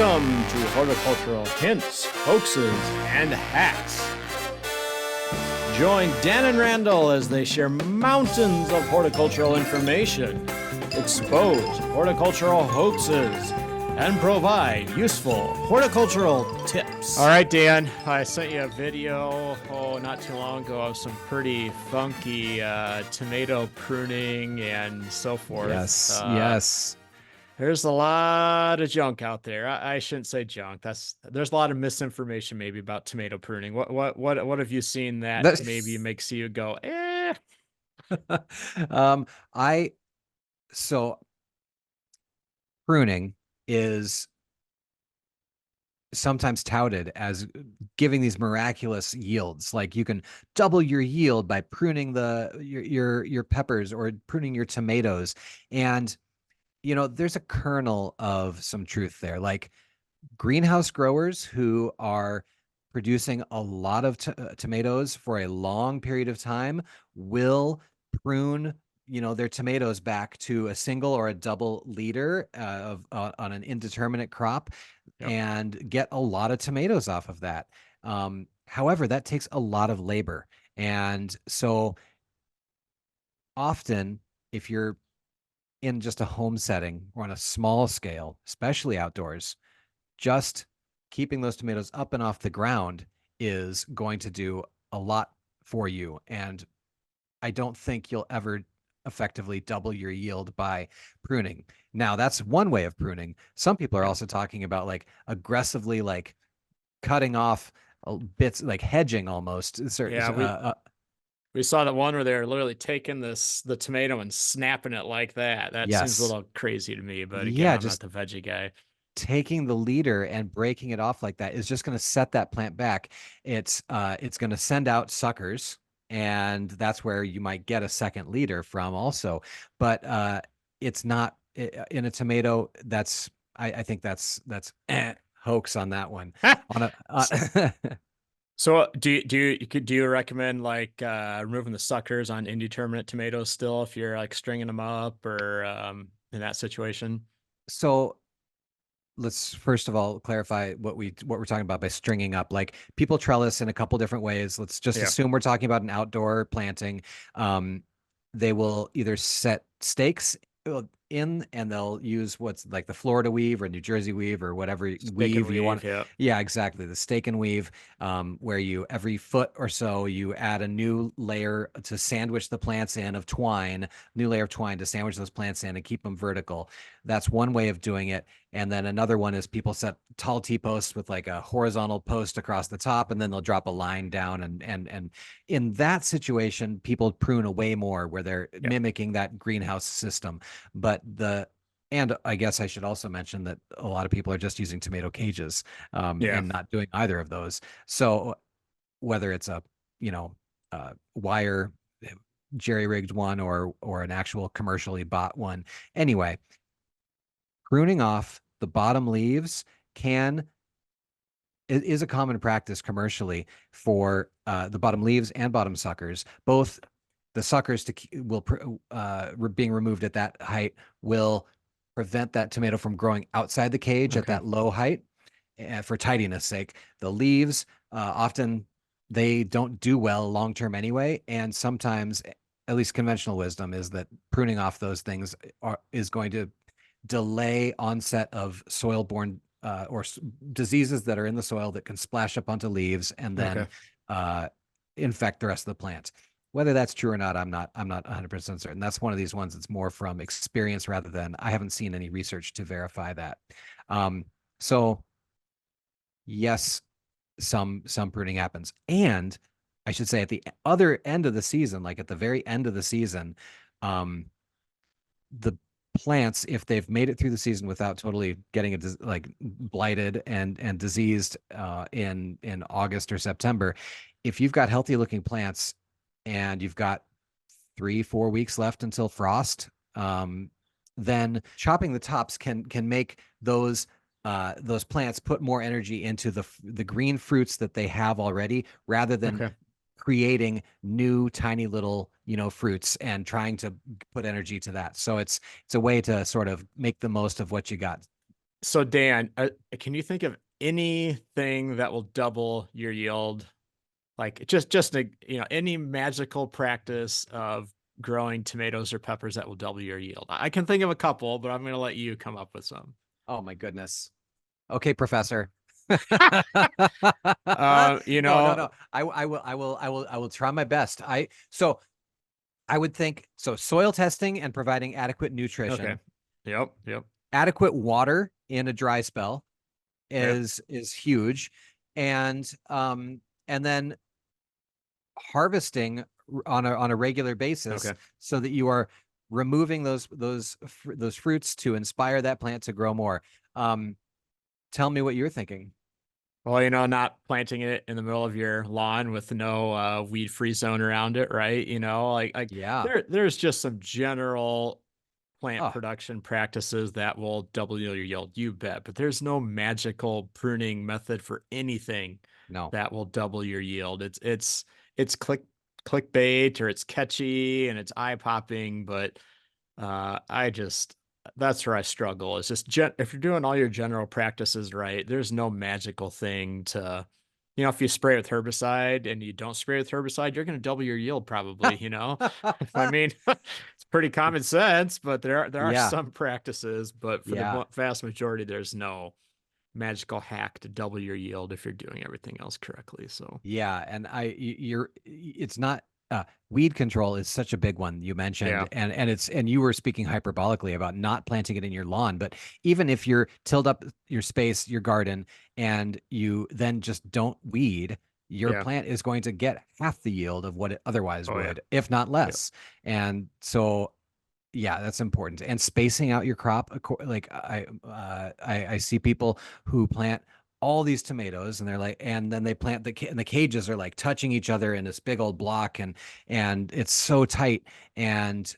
Welcome to Horticultural Hints, Hoaxes, and Hacks. Join Dan and Randall as they share mountains of horticultural information, expose horticultural hoaxes, and provide useful horticultural tips. All right, Dan, I sent you a video, not too long ago of some pretty funky tomato pruning and so forth. Yes. There's a lot of junk out there. I shouldn't say junk. There's a lot of misinformation maybe about tomato pruning. What have you seen that maybe makes you go, eh? So pruning is sometimes touted as giving these miraculous yields. Like you can double your yield by pruning your peppers or pruning your tomatoes. And you know, there's a kernel of some truth there. Like greenhouse growers who are producing a lot of tomatoes for a long period of time will prune, you know, their tomatoes back to a single or a double leader on an indeterminate crop, and get a lot of tomatoes off of that. However, that takes a lot of labor. And so often, if you're in just a home setting or on a small scale, especially outdoors, just keeping those tomatoes up and off the ground is going to do a lot for you. And I don't think you'll ever effectively double your yield by pruning. Now, that's one way of pruning. Some people are also talking about like aggressively like cutting off bits, like hedging almost. We saw that one where they're literally taking the tomato and snapping it like that. That seems a little crazy to me, but again, I'm not the veggie guy. Taking the leader and breaking it off like that is just going to set that plant back. It's going to send out suckers, and that's where you might get a second leader from also. But it's not in a tomato. I think that's hoax on that one. So do you recommend like removing the suckers on indeterminate tomatoes still if you're like stringing them up or in that situation? So let's first of all clarify what we're talking about by stringing up. Like people trellis in a couple different ways. Let's just assume we're talking about an outdoor planting. They will either set stakes in, and they'll use what's like the Florida weave or New Jersey weave or whatever weave you want. Yeah, exactly. The stake and weave, where you every foot or so you add a new layer to sandwich the plants in of twine, new layer of twine to sandwich those plants in and keep them vertical. That's one way of doing it. And then another one is people set tall T-posts with like a horizontal post across the top, and then they'll drop a line down. And in that situation, people prune away more where they're mimicking that greenhouse system. And I guess I should also mention that a lot of people are just using tomato cages and not doing either of those. So whether it's a, wire jerry-rigged one or an actual commercially bought one. Anyway, pruning off the bottom leaves is a common practice commercially for the bottom leaves and bottom suckers. Both the suckers being removed at that height will prevent that tomato from growing outside the cage at that low height for tidiness sake. The leaves, often they don't do well long-term anyway. And sometimes, at least conventional wisdom is that pruning off those things is going to delay onset of soil-borne or diseases that are in the soil that can splash up onto leaves and then infect the rest of the plant. Whether that's true or not, I'm not 100% certain. That's one of these ones that's more from experience rather than I haven't seen any research to verify that. So yes, some pruning happens. And I should say at the other end of the season, like at the very end of the season, the plants, if they've made it through the season without totally getting blighted and diseased in August or September, if you've got healthy looking plants and you've got 3-4 weeks left until frost, then chopping the tops can make those plants put more energy into the green fruits that they have already, rather than creating new tiny little fruits and trying to put energy to that. So it's a way to sort of make the most of what you got. So Dan, can you think of anything that will double your yield? Like just any magical practice of growing tomatoes or peppers that will double your yield. I can think of a couple, but I'm going to let you come up with some. Oh my goodness. Okay, professor. You No, no, know, no. I will try my best. So I would think so. Soil testing and providing adequate okay. nutrition, Yep, yep. adequate water in a dry spell Yeah. is huge, and then harvesting on a regular basis Okay. so that you are removing those fruits to inspire that plant to grow more. Tell me what you're thinking. Well, not planting it in the middle of your lawn with no weed-free zone around it, right? Like Yeah. there's just some general plant Oh, production practices that will double your yield, you bet. But there's no magical pruning method for anything no. that will double your yield. It's clickbait or it's catchy and it's eye-popping, but I just that's where I struggle. It's just if you're doing all your general practices right, there's no magical thing to, if you spray with herbicide and you don't spray with herbicide, you're going to double your yield probably. I mean, it's pretty common sense, but there are Yeah. some practices, but for the Yeah. vast majority, there's no magical hack to double your yield if you're doing everything else correctly. So, Yeah, and it's not weed control is such a big one you mentioned, yeah, and you were speaking hyperbolically about not planting it in your lawn, but even if you're tilled up your space, your garden, and you then just don't weed, your yeah, plant is going to get half the yield of what it otherwise oh yeah, would, if not yeah, less. And so yeah, that's important. And spacing out your crop, like I see people who plant all these tomatoes, and they're like, and then they plant and the cages are like touching each other in this big old block, and it's so tight. And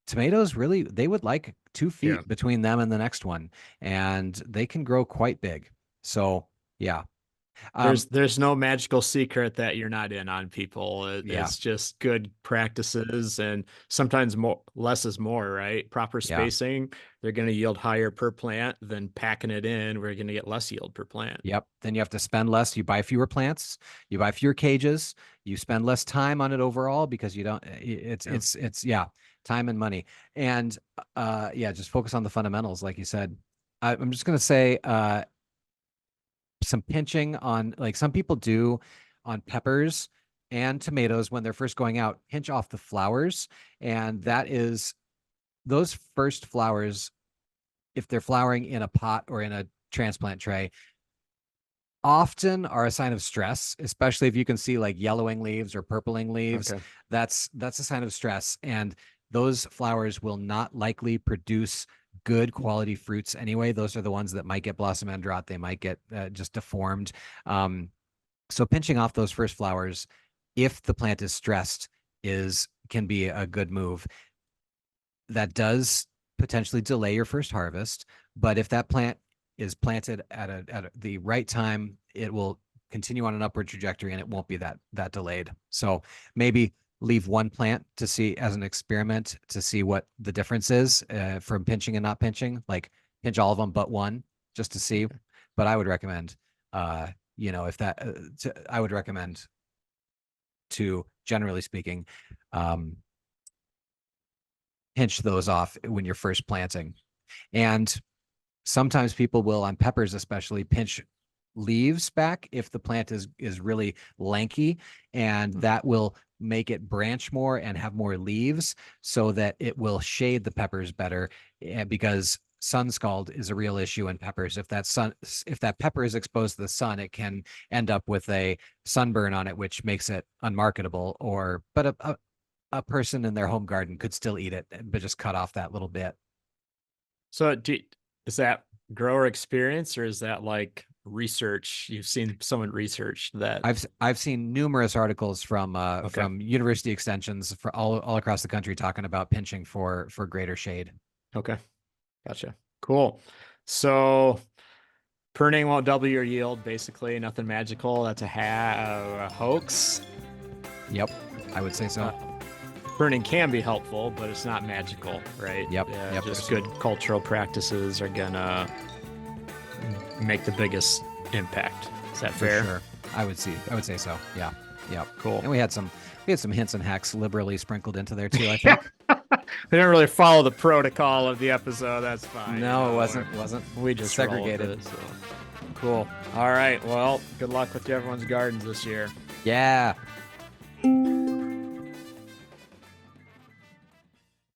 tomatoes really, they would like 2 feet yeah. between them and the next one, and they can grow quite big. So yeah, um, There's no magical secret that you're not in on people. yeah, It's just good practices and sometimes more less is more, right? Proper yeah. spacing, they're going to yield higher per plant than packing it in. We're going to get less yield per plant. Yep. Then you have to spend less. You buy fewer plants, you buy fewer cages, you spend less time on it overall because you don't, Yeah. yeah, time and money. And yeah, just focus on the fundamentals, like you said. I'm just going to say some pinching on, like some people do on peppers and tomatoes when they're first going out, pinch off the flowers. And that is those first flowers, if they're flowering in a pot or in a transplant tray, often are a sign of stress, especially if you can see like yellowing leaves or purpling leaves. Okay. That's a sign of stress, and those flowers will not likely produce good quality fruits anyway. Those are the ones that might get blossom end rot. They might get just deformed. So pinching off those first flowers, if the plant is stressed, is can be a good move. That does potentially delay your first harvest, but if that plant is planted at the right time, it will continue on an upward trajectory and it won't be that delayed. So maybe leave one plant to see as an experiment to see what the difference is from pinching and not pinching. Like pinch all of them but one just to see. But I would recommend, if that, I would recommend to, generally speaking, pinch those off when you're first planting. And sometimes people will, on peppers especially, pinch leaves back if the plant is really lanky, and that will make it branch more and have more leaves so that it will shade the peppers better, because sun scald is a real issue in peppers. If that pepper is exposed to the sun, it can end up with a sunburn on it, which makes it unmarketable. But a person in their home garden could still eat it, but just cut off that little bit. So is that grower experience or is that like research? You've seen someone research that. I've seen numerous articles from Okay. university extensions for all across the country talking about pinching for greater shade. Okay. Gotcha. Cool. So pruning won't double your yield, basically. Nothing magical. That's a hoax. Yep, I would say so. Pruning can be helpful, but it's not magical, right? Yep. Yeah, Yep. just good cultural practices are gonna make the biggest impact. Is that For fair? sure. I would say so. Yeah. Yeah. Cool. And we had some hints and hacks liberally sprinkled into there too, I think. They didn't really follow the protocol of the episode. That's fine. No, it wasn't. We just segregated. rolled with it, so. Cool. All right. Well, good luck with everyone's gardens this year. Yeah.